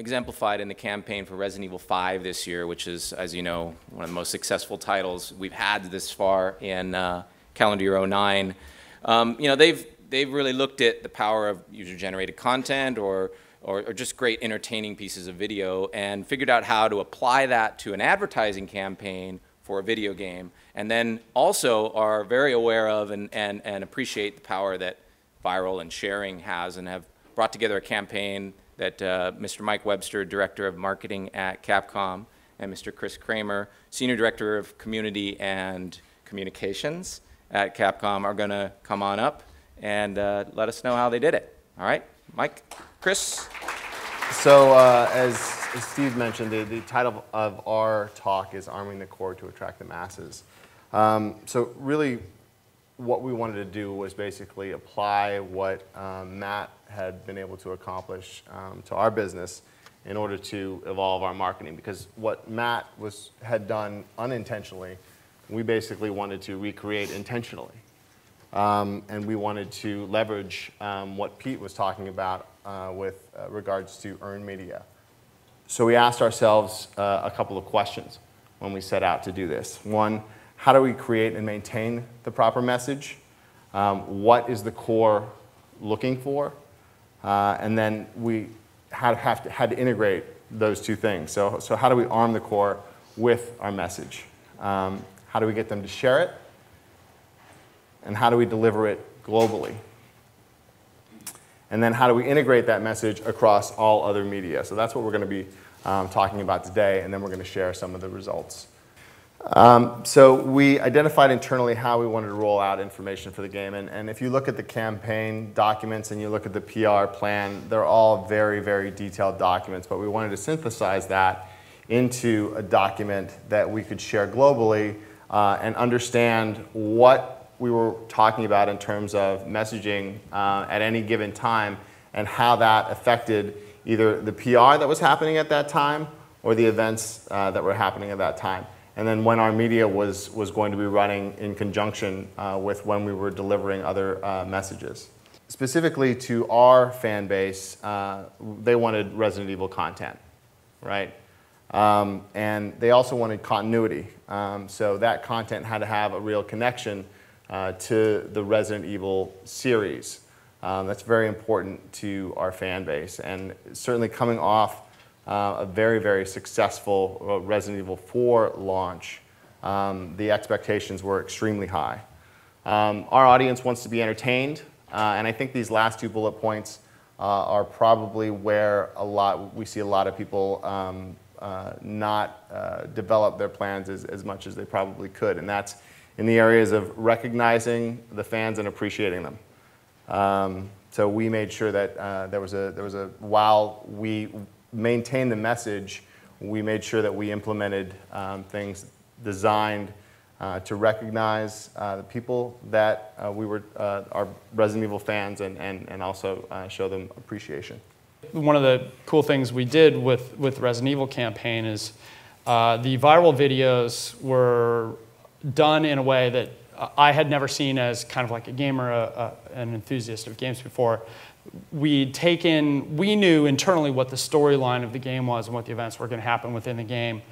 exemplified in the campaign for Resident Evil 5 this year, which is, as you know, one of the most successful titles we've had this far in calendar year 09. You know, they've really looked at the power of user-generated content or just great entertaining pieces of video and figured out how to apply that to an advertising campaign for a video game, and then also are very aware of and appreciate the power that viral and sharing has, and have brought together a campaign that Mr. Mike Webster, Director of Marketing at Capcom, and Mr. Chris Kramer, Senior Director of Community and Communications at Capcom, are going to come on up and let us know how they did it. All right, Mike, Chris? So as Steve mentioned, the title of our talk is Arming the Core to Attract the Masses. So really what we wanted to do was basically apply what Matt had been able to accomplish to our business in order to evolve our marketing. Because what Matt had done unintentionally, we basically wanted to recreate intentionally. And we wanted to leverage what Pete was talking about with regards to earned media. So we asked ourselves a couple of questions when we set out to do this. One, how do we create and maintain the proper message? What is the core looking for? And then we had to integrate those two things. So how do we arm the core with our message? How do we get them to share it? And how do we deliver it globally? And then how do we integrate that message across all other media? So that's what we're going to be talking about today, and then we're going to share some of the results. So we identified internally how we wanted to roll out information for the game. And if you look at the campaign documents and you look at the PR plan, they're all very, very detailed documents. But we wanted to synthesize that into a document that we could share globally and understand what we were talking about in terms of messaging at any given time and how that affected either the PR that was happening at that time or the events that were happening at that time. And then when our media was going to be running in conjunction with when we were delivering other messages. Specifically to our fan base, they wanted Resident Evil content, right? And they also wanted continuity. So that content had to have a real connection to the Resident Evil series. That's very important to our fan base. And certainly coming off a very, very successful Resident Evil 4 launch, the expectations were extremely high. Our audience wants to be entertained, and I think these last two bullet points are probably where we see a lot of people not develop their plans as much as they probably could, and that's in the areas of recognizing the fans and appreciating them. So we made sure that while we maintained the message, we made sure that we implemented things designed to recognize the people that are Resident Evil fans and also show them appreciation. One of the cool things we did with Resident Evil campaign is the viral videos were done in a way that I had never seen as kind of like a gamer, an enthusiast of games before. We knew internally what the storyline of the game was and what the events were going to happen within the game.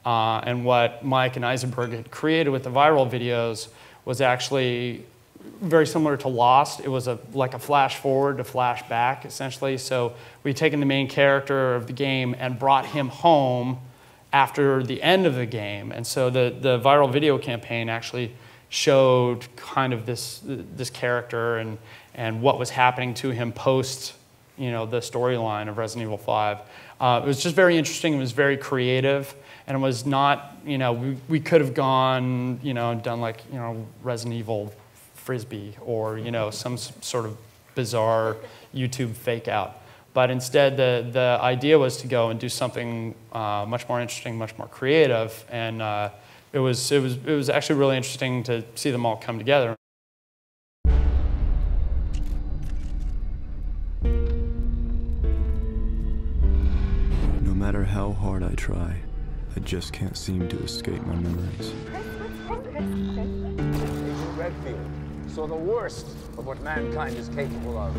And what Mike and Eisenberg had created with the viral videos was actually very similar to Lost. It was like a flash forward to flash back, essentially. So we'd taken the main character of the game and brought him home after the end of the game. And so the viral video campaign actually showed kind of this character and what was happening to him post, the storyline of Resident Evil 5. It was just very interesting. It was very creative, and it was not, we could have gone, and done like, Resident Evil Frisbee or, some sort of bizarre YouTube fake out. But instead, the idea was to go and do something much more interesting, much more creative, and it was actually really interesting to see them all come together. No matter how hard I try, I just can't seem to escape my memories. Agent Redfield saw the worst of what mankind is capable of.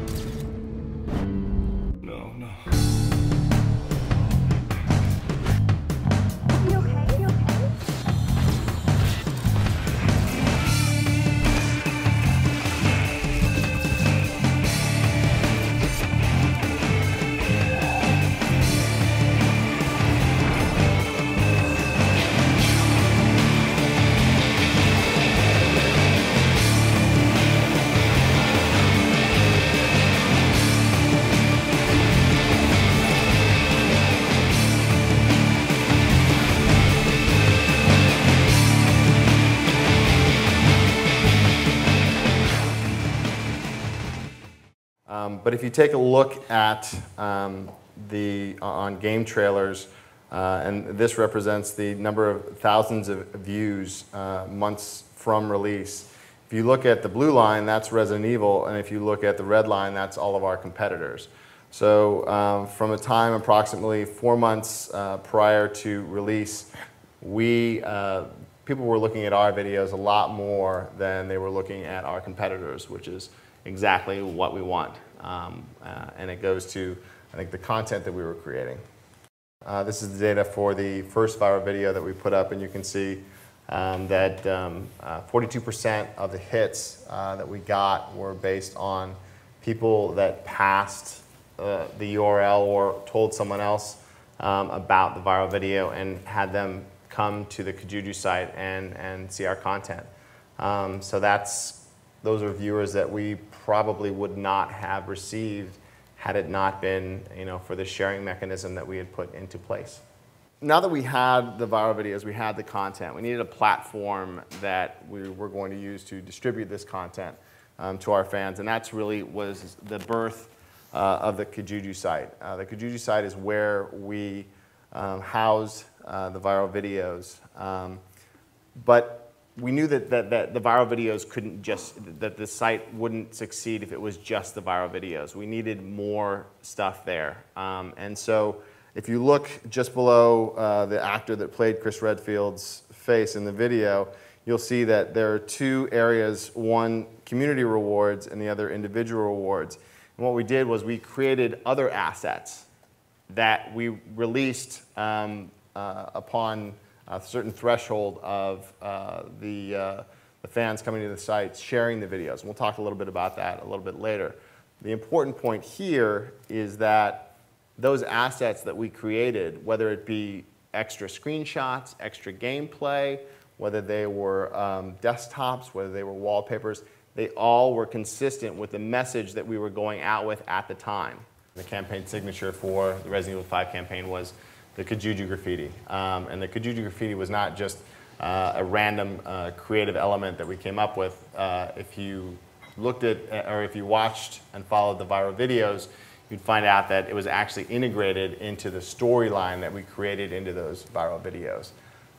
No. But if you take a look at on game trailers, and this represents the number of thousands of views months from release. If you look at the blue line, that's Resident Evil, and if you look at the red line, that's all of our competitors. So from a time approximately 4 months prior to release, people were looking at our videos a lot more than they were looking at our competitors, which is exactly what we want. And it goes to, I think, the content that we were creating. This is the data for the first viral video that we put up, and you can see that 42% of the hits that we got were based on people that passed the URL or told someone else about the viral video and had them come to the Kajuju site and see our content. So those are viewers that we probably would not have received had it not been, for the sharing mechanism that we had put into place. Now that we had the viral videos, we had the content, we needed a platform that we were going to use to distribute this content to our fans, and that's really was the birth of the Kajuju site. The Kajuju site is where we house the viral videos, but we knew that the viral videos couldn't that the site wouldn't succeed if it was just the viral videos. We needed more stuff there. And so if you look just below the actor that played Chris Redfield's face in the video, you'll see that there are two areas, one community rewards and the other individual rewards. And what we did was we created other assets that we released upon a certain threshold of the fans coming to the site, sharing the videos. And we'll talk a little bit about that a little bit later. The important point here is that those assets that we created, whether it be extra screenshots, extra gameplay, whether they were desktops, whether they were wallpapers, they all were consistent with the message that we were going out with at the time. The campaign signature for the Resident Evil 5 campaign was the Kajuju graffiti. And the Kajuju graffiti was not just a random creative element that we came up with. If you looked at, or if you watched and followed the viral videos, you'd find out that it was actually integrated into the storyline that we created into those viral videos.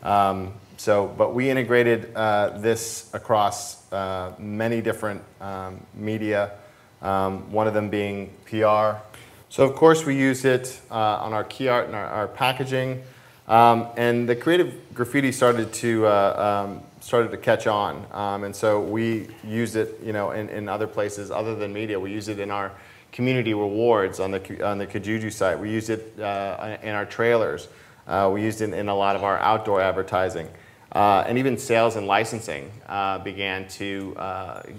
But we integrated this across many different media, one of them being PR. So of course we used it on our key art and our packaging, and the creative graffiti started to catch on, and so we used it, in other places other than media. We used it in our community rewards on the Kajuju site. We used it in our trailers. We used it in a lot of our outdoor advertising, and even sales and licensing began to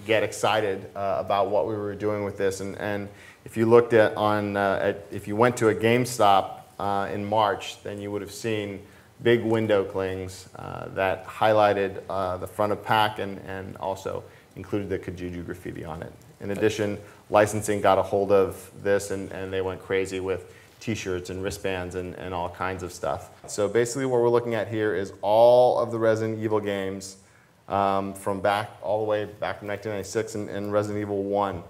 get excited about what we were doing with this. And if you looked if you went to a GameStop in March, then you would have seen big window clings that highlighted the front of pack and also included the Kajuju graffiti on it. In addition, licensing got a hold of this and they went crazy with t-shirts and wristbands and all kinds of stuff. So basically what we're looking at here is all of the Resident Evil games from all the way back from 1996 and Resident Evil 1.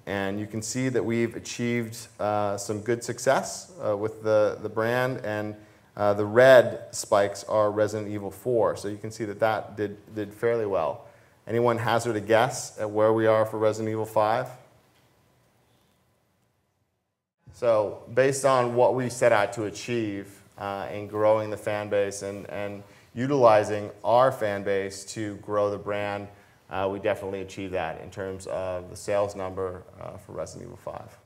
And you can see that we've achieved some good success with the brand, and the red spikes are Resident Evil 4. So you can see that did fairly well. Anyone hazard a guess at where we are for Resident Evil 5? So based on what we set out to achieve in growing the fan base and utilizing our fan base to grow the brand, we definitely achieved that in terms of the sales number for Resident Evil 5.